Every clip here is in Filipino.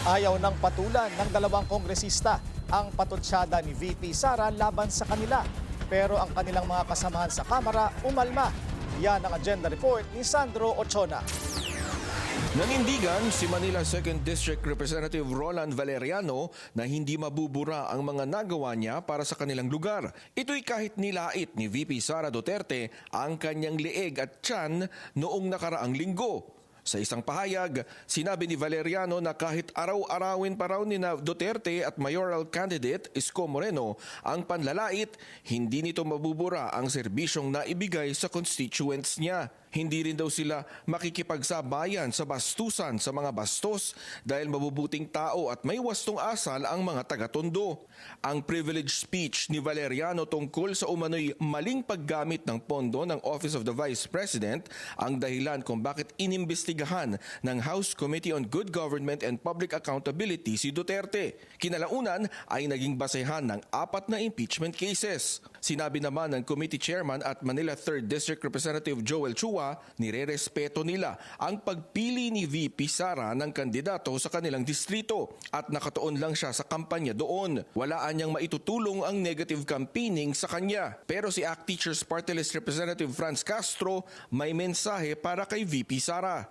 Ayaw ng patulan ng dalawang kongresista ang patutsyada ni VP Sara laban sa kanila. Pero ang kanilang mga kasamahan sa Kamara umalma. Yan ang agenda report ni Sandro Ochona. Nanindigan si Manila 2nd District Representative Roland Valeriano na hindi mabubura ang mga nagawa niya para sa kanilang lugar. Ito'y kahit nilait ni VP Sara Duterte ang kanyang leeg at tiyan noong nakaraang linggo. Sa isang pahayag, sinabi ni Valeriano na kahit araw-arawin pa raw ni Duterte at mayoral candidate Isko Moreno ang panlalait, hindi nito mabubura ang serbisyong naibigay sa constituents niya. Hindi rin daw sila makikipagsabayan sa bastusan sa mga bastos dahil mabubuting tao at may wastong asal ang mga taga-Tondo. Ang privilege speech ni Valeriano tungkol sa umano'y maling paggamit ng pondo ng Office of the Vice President ang dahilan kung bakit inimbestigahan ng House Committee on Good Government and Public Accountability si Duterte. Kinalaunan ay naging basehan ng 4 na impeachment cases. Sinabi naman ng committee chairman at Manila 3rd District Representative Joel Chua, nire-respeto nila ang pagpili ni VP Sara ng kandidato sa kanilang distrito at nakatuon lang siya sa kampanya doon. Walaan niyang maitutulong ang negative campaigning sa kanya. Pero si ACT Teachers Party List Representative Franz Castro may mensahe para kay VP Sara.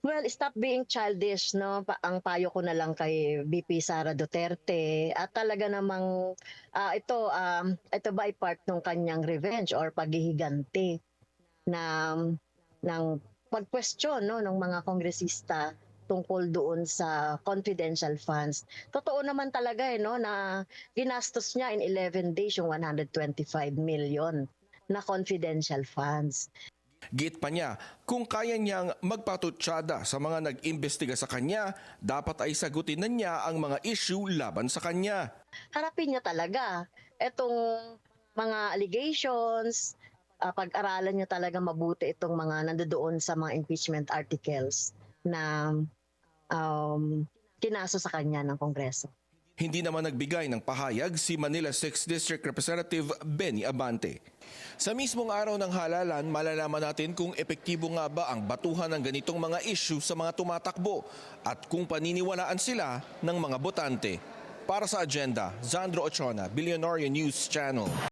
Well, stop being childish, no? Ang payo ko na lang kay VP Sara Duterte at talaga namang ito ba ay part ng kanyang revenge or paghihiganti na ng pag-question, no, ng mga kongresista tungkol doon sa confidential funds. Totoo naman talaga no, na ginastos niya in 11 days yung 125 million na confidential funds. Git pa niya, kung kaya niyang magpatutsada sa mga nag-imbestiga sa kanya, dapat ay sagutin na niya ang mga issue laban sa kanya. Harapin niya talaga itong mga allegations, pag-aralan niya talaga mabuti itong mga nandoon sa mga impeachment articles na kinaso sa kanya ng Kongreso. Hindi naman nagbigay ng pahayag si Manila 6th District Representative Benny Abante. Sa mismong araw ng halalan, malalaman natin kung epektibo nga ba ang batuhan ng ganitong mga issue sa mga tumatakbo at kung paniniwalaan sila ng mga botante. Para sa agenda, Sandro Ochona, Billionaire News Channel.